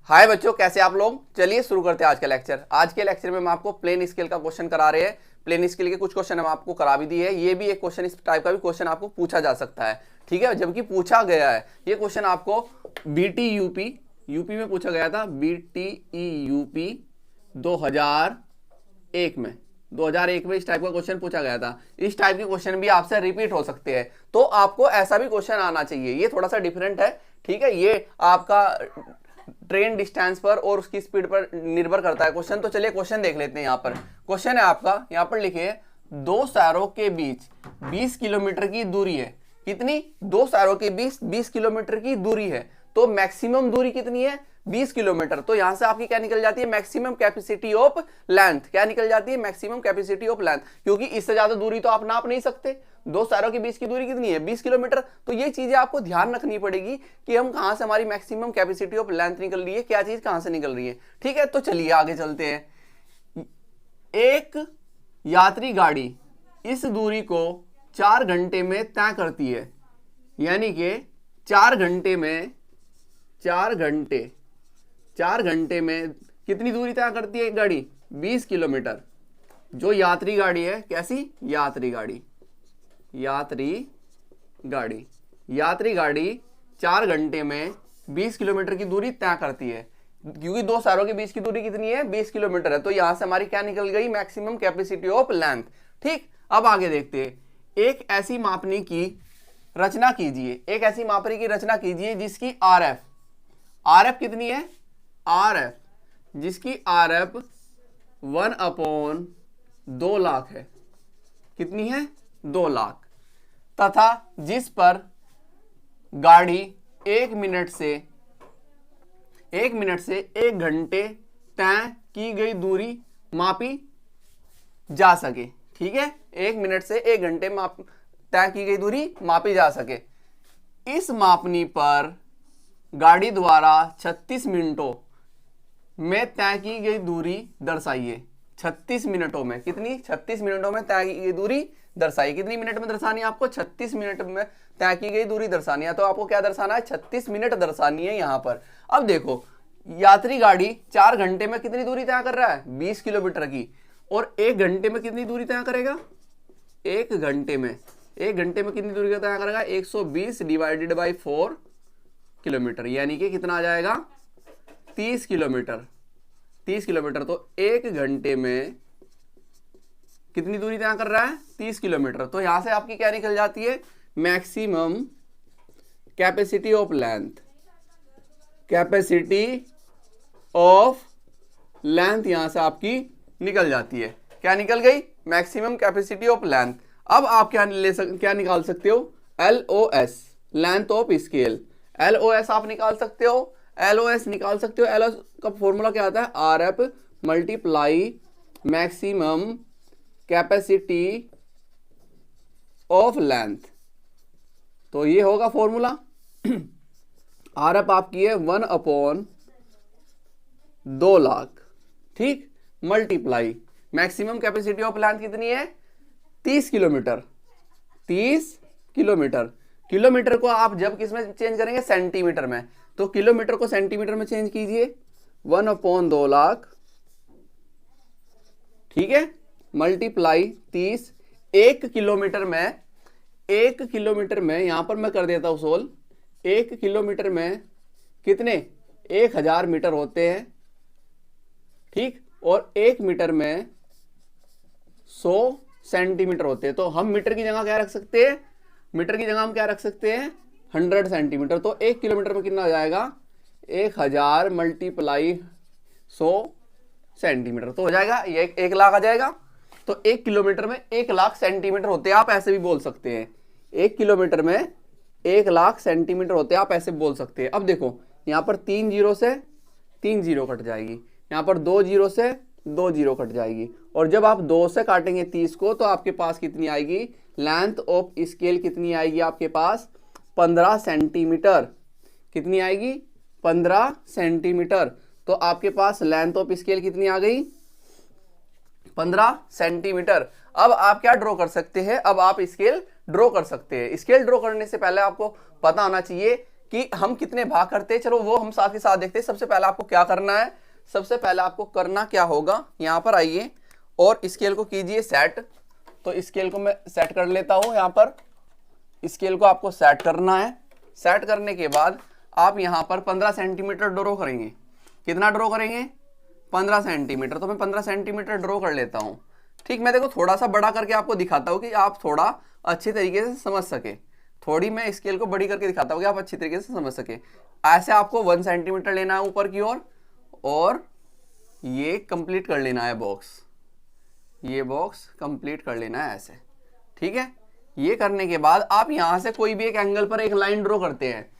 हाय बच्चों, कैसे आप लोग। चलिए शुरू करते हैं आज का लेक्चर। आज के लेक्चर में हम आपको प्लेन स्केल का क्वेश्चन करा रहे हैं। प्लेन स्केल के कुछ क्वेश्चन हम आपको करा भी दिए हैं। ये भी एक क्वेश्चन, इस टाइप का भी क्वेश्चन आपको पूछा जा सकता है, ठीक है। जबकि पूछा गया है ये क्वेश्चन आपको बीटी यूपी में पूछा गया था। BTE UP 2001 में इस टाइप का क्वेश्चन पूछा गया था। इस टाइप के क्वेश्चन भी आपसे रिपीट हो सकते हैं, तो आपको ऐसा भी क्वेश्चन आना चाहिए। ये थोड़ा सा डिफरेंट है, ठीक है। ये आपका ट्रेन डिस्टेंस पर और उसकी स्पीड पर निर्भर करता है क्वेश्चन। तो चलिए क्वेश्चन देख लेते हैं। यहाँ पर क्वेश्चन है आपका, यहाँ पर लिखिए दो शहरों के बीच 20 किलोमीटर की दूरी है। कितनी? दो शहरों के बीच 20 किलोमीटर की दूरी है। तो मैक्सिमम दूरी कितनी है? 20 किलोमीटर। तो यहां से आपकी क्या निकल जाती है? Maximum capacity of length. क्या निकल जाती है? Maximum capacity of length. क्योंकि इससे ज्यादा दूरी तो आप नाप नहीं सकते। दो शहरों के बीच की दूरी कितनी है? 20 किलोमीटर। तो ये चीजें आपको ध्यान रखनी पड़ेगी कि हम कहां से हमारी मैक्सिमम कैपेसिटी ऑफ लेंथ निकल रही है, क्या चीज कहां से निकल रही है, ठीक है। तो चलिए आगे चलते हैं। एक यात्री गाड़ी इस दूरी को 4 घंटे में तय करती है। यानी कि 4 घंटे में कितनी दूरी तय करती है गाड़ी? 20 किलोमीटर। जो यात्री गाड़ी है, कैसी? यात्री गाड़ी 4 घंटे में 20 किलोमीटर की दूरी तय करती है। क्योंकि दो शहरों के बीच की दूरी कितनी है? 20 किलोमीटर है। तो यहां से हमारी क्या निकल गई? मैक्सिमम कैपेसिटी ऑफ लेंथ, ठीक। अब आगे देखते हैं। एक ऐसी मापनी की रचना कीजिए जिसकी RF कितनी है? जिसकी RF 1/2 लाख है। कितनी है? 2 लाख। तथा जिस पर गाड़ी 1 मिनट से 1 घंटे तय की गई दूरी मापी जा सके, ठीक है। 1 मिनट से 1 घंटे तय की गई दूरी मापी जा सके। इस मापनी पर गाड़ी द्वारा 36 मिनटों में तय की गई दूरी दर्शाइए। 36 मिनटों में कितनी? 36 मिनटों में तय की गई दूरी दर्शाइए। कितनी मिनट में दर्शानी है आपको? 36 मिनट में तय की गई दूरी दर्शानी है। तो आपको क्या दर्शाना है? 36 मिनट दर्शानी है यहां पर। अब देखो, यात्री गाड़ी 4 घंटे में कितनी दूरी तय कर रहा है? 20 किलोमीटर की। और 1 घंटे में कितनी दूरी तय करेगा? 1 घंटे में कितनी दूरी का तय करेगा? 120 डिवाइडेड बाई 4 किलोमीटर, यानी कि कितना आ जाएगा? 30 किलोमीटर। तो 1 घंटे में कितनी दूरी तय कर रहा है? 30 किलोमीटर। तो यहां से आपकी क्या निकल जाती है? मैक्सिमम कैपेसिटी ऑफ लेंथ यहां से आपकी निकल जाती है। क्या निकल गई? Maximum capacity of length. अब आप क्या निकाल सकते हो? LOS, length of scale. LOS आप निकाल सकते हो। LOS का फॉर्मूला क्या आता है? RF multiply maximum capacity of length. तो ये होगा फॉर्मूला। RF आपकी है 1/2 लाख, ठीक। Multiply maximum capacity of length कितनी है? 30 किलोमीटर। किलोमीटर को आप जब किस में चेंज करेंगे? सेंटीमीटर में। तो किलोमीटर को सेंटीमीटर में चेंज कीजिए। 1/2 लाख, ठीक है, मल्टीप्लाई 30। 1 किलोमीटर में यहां पर मैं कर देता हूं सोल्व। 1 किलोमीटर में कितने? 1000 मीटर होते हैं, ठीक। और 1 मीटर में 100 सेंटीमीटर होते हैं। तो हम मीटर की जगह क्या रख सकते हैं? 100 सेंटीमीटर। तो 1 किलोमीटर में कितना आ जाएगा? 1000 मल्टीप्लाई 100 सेंटीमीटर। तो हो जाएगा ये 1 लाख आ जाएगा। तो 1 किलोमीटर में 1 लाख सेंटीमीटर होते हैं। आप ऐसे भी बोल सकते हैं 1 किलोमीटर में 1 लाख सेंटीमीटर होते हैं। आप ऐसे बोल सकते हैं। अब देखो, यहां पर 3 जीरो से 3 जीरो कट जाएगी। यहां पर 2 जीरो से 2 जीरो कट जाएगी। और जब आप 2 से काटेंगे 30 को, तो आपके पास कितनी आएगी? लेंथ ऑफ स्केल कितनी आएगी आपके पास? 15 सेंटीमीटर। कितनी आएगी? 15 सेंटीमीटर। तो आपके पास लेंथ ऑफ स्केल कितनी आ गई? 15 सेंटीमीटर। अब आप क्या ड्रॉ कर सकते हैं? अब आप स्केल ड्रॉ कर सकते हैं। स्केल ड्रॉ करने से पहले आपको पता होना चाहिए कि हम कितने भाग करते हैं, चलो वो हम साथ ही साथ देखते हैं। सबसे पहले आपको क्या करना है, सबसे पहले आपको करना क्या होगा, यहां पर आइए और स्केल को कीजिए सेट। तो स्केल को मैं सेट कर लेता हूं, यहां पर स्केल को आपको सेट करना है। सेट करने के बाद आप यहां पर 15 सेंटीमीटर ड्रॉ करेंगे। कितना ड्रॉ करेंगे, 15 सेंटीमीटर। तो मैं 15 सेंटीमीटर ड्रॉ कर लेता हूं। ठीक, मैं देखो थोड़ा सा बड़ा करके आपको दिखाता हूं कि आप थोड़ा अच्छी तरीके से समझ सके। थोड़ी मैं स्केल को बड़ी करके दिखाता हूं कि आप अच्छी तरीके से समझ सके। ऐसे आपको 1 सेंटीमीटर लेना है ऊपर की ओर और ये कंप्लीट कर लेना है बॉक्स, ये बॉक्स कंप्लीट कर लेना है ऐसे। ठीक है, ये करने के बाद आप यहां से कोई भी एक एंगल पर एक लाइन ड्रॉ करते हैं।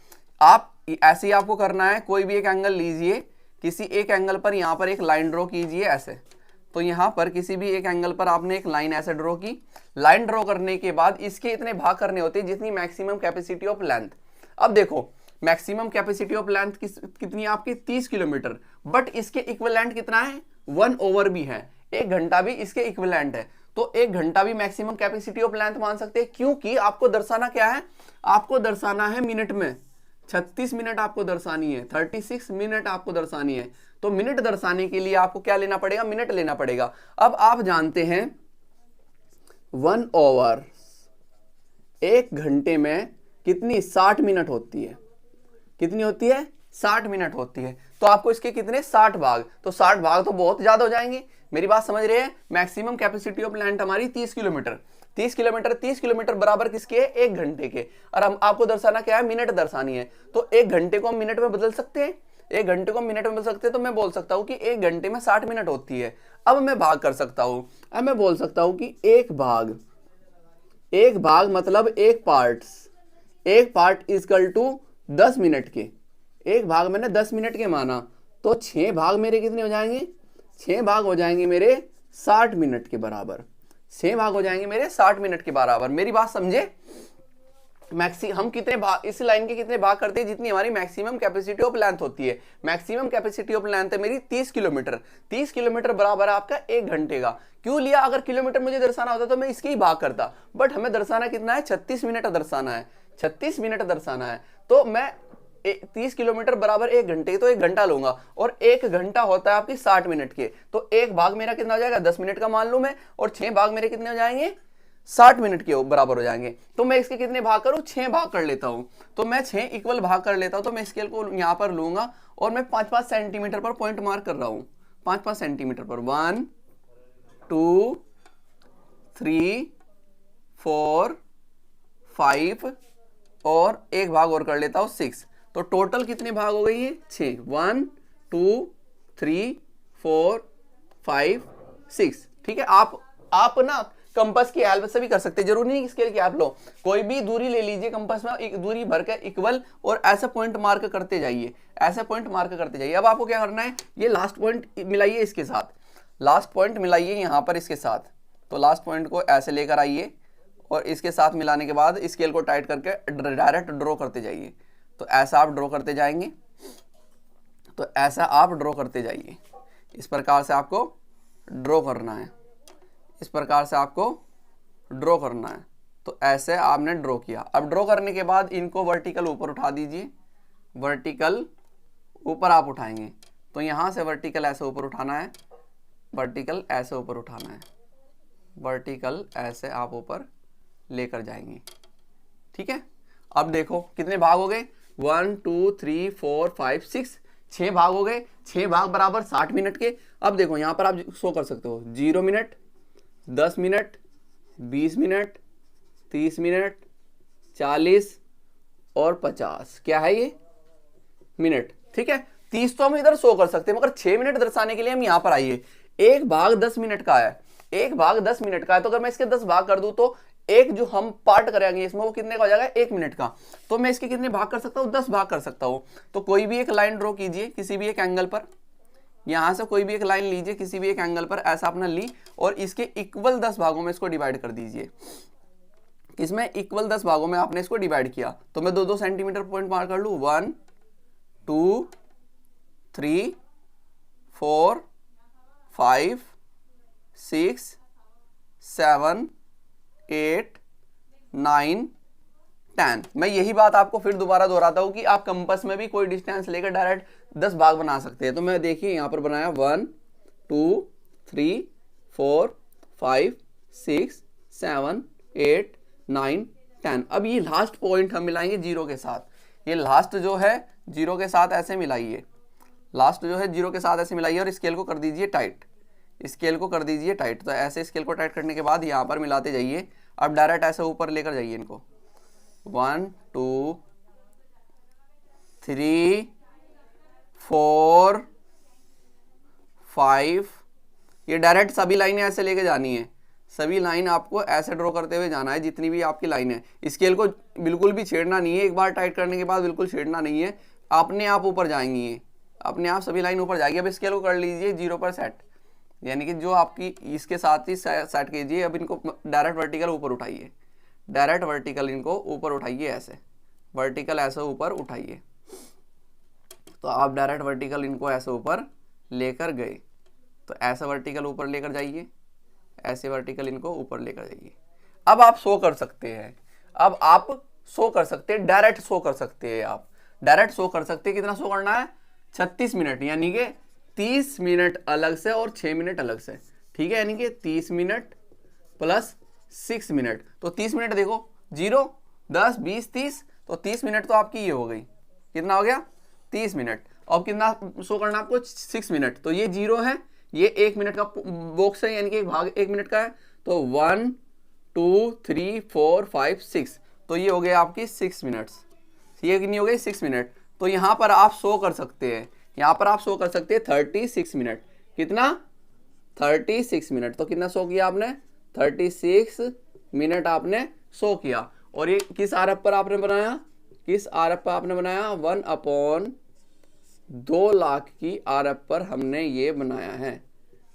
आप ऐसे ही आपको करना है, कोई भी एक एंगल लीजिए, किसी एक एंगल पर यहां पर एक लाइन ड्रॉ कीजिए ऐसे। तो यहां पर किसी भी एक एंगल पर आपने एक लाइन ऐसे ड्रॉ की। लाइन ड्रॉ करने के बाद इसके इतने भाग करने होते हैं जितनी मैक्सिमम कैपेसिटी ऑफ लेंथ। अब देखो मैक्सिमम कैपेसिटी ऑफ लेंथ कितनी है आपकी, 30 किलोमीटर, बट इसके इक्विवेलेंट कितना है, 1/, भी है। 1 घंटा भी इसके इक्विवेलेंट है। तो 1 घंटा भी मैक्सिमम कैपेसिटी ऑफ लेंथ मान सकते हैं, क्योंकि आपको दर्शाना क्या है, आपको दर्शाना है मिनट में। 36 मिनट आपको दर्शानी है, 36 मिनट आपको दर्शानी है। तो मिनट दर्शाने के लिए आपको क्या लेना पड़ेगा, मिनट लेना पड़ेगा। अब आप जानते हैं 1/, 1 घंटे में कितनी, 60 मिनट होती है। कितनी होती है, 60 मिनट होती है। तो आपको इसके कितने, 60 भाग। तो 60 भाग तो बहुत ज्यादा हो जाएंगे, मेरी बात समझ रहे हैं। मैक्सिमम कैपेसिटी ऑफ लेंथ हमारी 30 किलोमीटर। 30 किलोमीटर, 30 किलोमीटर बराबर किसके है, 1 घंटे के। और हम आपको दर्शाना क्या है, मिनट दर्शानी है। तो 1 घंटे को हम मिनट में बदल सकते हैं, 1 घंटे को मिनट में बदल सकते हैं। तो मैं बोल सकता हूं कि 1 घंटे में 60 मिनट होती है। अब मैं भाग कर सकता हूं, अब मैं बोल सकता हूं कि एक भाग मतलब एक पार्ट इक्वल टू 10 मिनट के। एक भाग मैंने 10 मिनट के माना, तो 6 भाग मेरे कितने हो जाएंगे, 6 भाग हो जाएंगे मेरे 60 मिनट के बराबर। 6 भाग हो जाएंगे मेरे 60 मिनट के बराबर। मेरी बात समझे, हम कितने भाग, इस लाइन के कितने भाग करते हैं, जितनी हमारी मैक्सिमम कैपेसिटी ऑफ लेंथ होती है। मैक्सिमम कैपेसिटी ऑफ लेंथ है मेरी 30 किलोमीटर। 30 किलोमीटर बराबर है आपका 1 घंटे का। क्यों लिया, अगर किलोमीटर मुझे दर्शाना होता तो मैं इसके ही भाग करता, बट हमें दर्शाना कितना है, 36 मिनट दर्शाना है, 36 मिनट दर्शाना है। तो मैं 30 किलोमीटर बराबर 1 घंटे, तो 1 घंटा लूंगा, और 1 घंटा होता है आपकी 60 मिनट के। तो एक भाग मेरा कितना हो जाएगा, 10 मिनट का मान लूं मैं, और 6 भाग मेरे कितने हो जाएंगे, 60 मिनट के बराबर हो जाएंगे। तो मैं इसके कितने भाग करूं, 6 भाग कर लेता हूं। तो मैं 6 इक्वल भाग कर लेता हूं। तो मैं स्केल को यहां पर लूंगा और मैं 5-5 सेंटीमीटर पर पॉइंट मार्क कर रहा हूं, 5-5 सेंटीमीटर पर। 1 2 3 4 5 और एक भाग और कर लेता हूं 6। तो टोटल कितने भाग हो गई है, 6। 1 2 3 4 5 6। ठीक है, आप ना कंपास की हेल्प से भी कर सकते हैं, जरूरी नहीं स्केल की आप लो, कोई भी दूरी ले लीजिए कंपास में, एक दूरी भर के इक्वल, और ऐसा पॉइंट मार्क करते जाइए, ऐसे पॉइंट मार्क करते जाइए। अब आपको क्या करना है, ये लास्ट पॉइंट मिलाइए इसके साथ, लास्ट पॉइंट मिलाइए यहां पर इसके साथ। तो लास्ट पॉइंट को ऐसे लेकर आइए और इसके साथ मिलाने के बाद स्केल को टाइट करके डायरेक्ट ड्रॉ करते जाइए। तो ऐसा आप ड्रॉ करते जाएंगे, तो ऐसा आप ड्रॉ करते जाइए। इस प्रकार से आपको ड्रॉ करना है, इस प्रकार से आपको ड्रॉ करना है। तो ऐसे आपने ड्रॉ किया। अब ड्रॉ करने के बाद इनको वर्टिकल ऊपर उठा दीजिए, वर्टिकल ऊपर आप उठाएंगे। तो यहां से वर्टिकल ऐसे ऊपर उठाना है, वर्टिकल ऐसे ऊपर उठाना है, वर्टिकल ऐसे आप ऊपर लेकर जाएंगे। ठीक है, अब देखो कितने भाग हो गए, 1 2 3 4 5 6, 6 भाग हो गए। 6 भाग बराबर 60 मिनट के। अब देखो यहां पर आप शो कर सकते हो 0 मिनट, 10 मिनट, 20 मिनट, 30 मिनट, 40 और 50। क्या है ये, मिनट। ठीक है, 30 तो हम इधर शो कर सकते हैं, मगर 6 मिनट दर्शाने के लिए हम यहां पर आइए। एक भाग 10 मिनट का है, एक भाग 10 मिनट का है। तो अगर मैं इसके 10 भाग कर दूं तो एक जो हम पार्ट करेंगे इसमें वो कितने का हो जाएगा, 1 मिनट का। तो मैं इसके कितने भाग कर सकता हूं, 10 भाग कर सकता हूं। तो कोई भी एक लाइन ड्रॉ कीजिए किसी भी एक एंगल पर, यहां से कोई भी एक लाइन लीजिए किसी भी एक एंगल पर, ऐसा अपना ली, और इसके इक्वल 10 भागों में इसको डिवाइड कर दीजिए। इसमें इक्वल 10 भागों में आपने इसको डिवाइड किया। तो मैं 2-2 सेंटीमीटर पॉइंट मार्क कर लूं, 1 2 3 4 5 6 7 8 9 10। मैं यही बात आपको फिर दोबारा दोहराता हूँ कि आप कंपास में भी कोई डिस्टेंस लेकर डायरेक्ट 10 भाग बना सकते हैं। तो मैं देखिए यहाँ पर बनाया 1 2 3 4 5 6 7 8 9 10। अब ये लास्ट पॉइंट हम मिलाएंगे जीरो के साथ। ये लास्ट जो है जीरो के साथ ऐसे मिलाइए, लास्ट जो है जीरो के साथ ऐसे मिलाइए और स्केल को कर दीजिए टाइट, स्केल को कर दीजिए टाइट। तो ऐसे स्केल को टाइट करने के बाद यहाँ पर मिलाते जाइए। अब डायरेक्ट ऐसे ऊपर लेकर जाइए इनको, 1 2 3 4 5। ये डायरेक्ट सभी लाइनें ऐसे लेके जानी है, सभी लाइन आपको ऐसे ड्रॉ करते हुए जाना है जितनी भी आपकी लाइन है। स्केल को बिल्कुल भी छेड़ना नहीं है, एक बार टाइट करने के बाद बिल्कुल छेड़ना नहीं है, अपने आप ऊपर जाएंगी ये, अपने आप सभी लाइन ऊपर जाएगी। अब स्केल को कर लीजिए 0 पर सेट, यानी कि जो आपकी इसके साथ ही सेट कीजिए। अब इनको डायरेक्ट वर्टिकल ऊपर उठाइए, डायरेक्ट वर्टिकल इनको ऊपर उठाइए, ऐसे वर्टिकल ऐसे ऊपर उठाइए। तो आप डायरेक्ट वर्टिकल इनको ऐसे ऊपर लेकर गए, तो ऐसा वर्टिकल ऊपर लेकर जाइए, ऐसे वर्टिकल इनको ऊपर लेकर जाइए। अब आप शो कर सकते हैं, अब आप शो कर सकते हैं, डायरेक्ट शो कर सकते हैं, आप डायरेक्ट शो कर सकते हैं। कितना शो करना है? 36 मिनट, यानी कि 30 मिनट अलग से और 6 मिनट अलग से, ठीक है। यानी कि 30 मिनट प्लस 6 मिनट, तो 30 मिनट देखो 0 10 20 30, तो 30 मिनट तो आपकी ये हो गई। कितना हो गया? 30 मिनट। अब कितना शो करना आपको? 6 मिनट। तो ये 0 है, ये 1 मिनट का बॉक्स है, यानी कि एक भाग 1 मिनट का है। तो 1 2 3 4 5 6, तो ये हो गया आपकी 6 मिनट्स। ये कितनी हो गई? 6 मिनट। तो यहाँ पर आप शो कर सकते हैं, यहाँ पर आप शो कर सकते हैं 36 मिनट। कितना? 36 मिनट। तो कितना शो किया आपने? 36 मिनट आपने शो किया। और ये किस आरएफ पर आपने बनाया? किस आरएफ पर आपने बनाया? 1/2 लाख की आरएफ पर हमने ये बनाया है,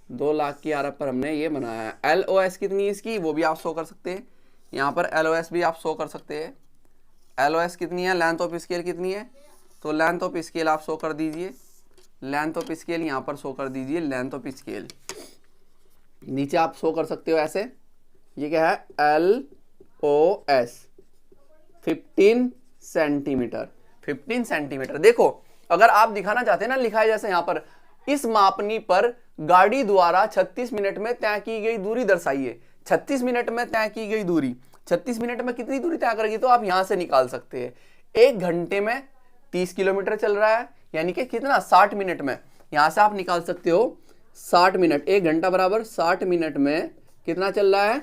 2 लाख की आरएफ पर हमने ये बनाया है। एलओएस कितनी है इसकी, वो भी आप शो कर सकते हैं। यहाँ पर एलओएस भी आप शो कर सकते हैं। एलओएस कितनी है? लेंथ ऑफ स्केल कितनी है? तो लेंथ ऑफ स्केल आप शो कर दीजिए, लेंथ ऑफ स्केल यहाँ पर शो कर दीजिए, लेंथ ऑफ स्केल नीचे आप शो कर सकते हो ऐसे। ये क्या है? LOS 15 centimetre, 15 centimetre. देखो अगर आप दिखाना चाहते हैं ना, लिखा है जैसे यहाँ पर, इस मापनी पर गाड़ी द्वारा 36 मिनट में तय की गई दूरी दर्शाइए। 36 मिनट में तय की गई दूरी, 36 मिनट में कितनी दूरी तय करेगी? तो आप यहां से निकाल सकते हैं। 1 घंटे में 30 किलोमीटर चल रहा है, यानी कि कितना? 60 मिनट में। यहां से आप निकाल सकते हो 60 मिनट, 1 घंटा बराबर 60 मिनट में कितना चल रहा है?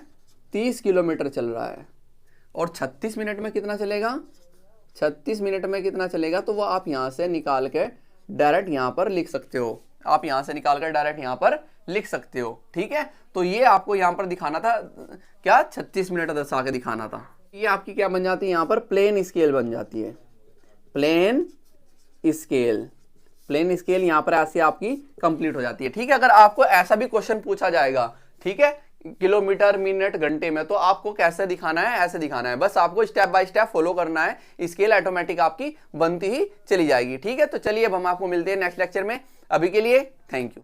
30 किलोमीटर चल रहा है। और 36 मिनट में कितना चलेगा? 36 मिनट में कितना चलेगा? तो वो आप यहां से निकाल के डायरेक्ट यहां पर लिख सकते हो, आप यहां से निकाल कर डायरेक्ट यहां पर लिख सकते हो, ठीक है। तो ये आपको यहां पर दिखाना था, क्या 36 मिनट दर्शा के दिखाना था। ये आपकी क्या बन जाती है? यहां पर प्लेन स्केल बन जाती है, प्लेन स्केल। प्लेन स्केल यहां पर ऐसे आपकी कंप्लीट हो जाती है, ठीक है। अगर आपको ऐसा भी क्वेश्चन पूछा जाएगा, ठीक है, किलोमीटर मिनट घंटे में, तो आपको कैसे दिखाना है? ऐसे दिखाना है। बस आपको स्टेप बाय स्टेप फॉलो करना है, स्केल ऑटोमेटिक आपकी बनती ही चली जाएगी, ठीक है। तो चलिए अब हम आपको मिलते हैं नेक्स्ट लेक्चर में। अभी के लिए थैंक यू।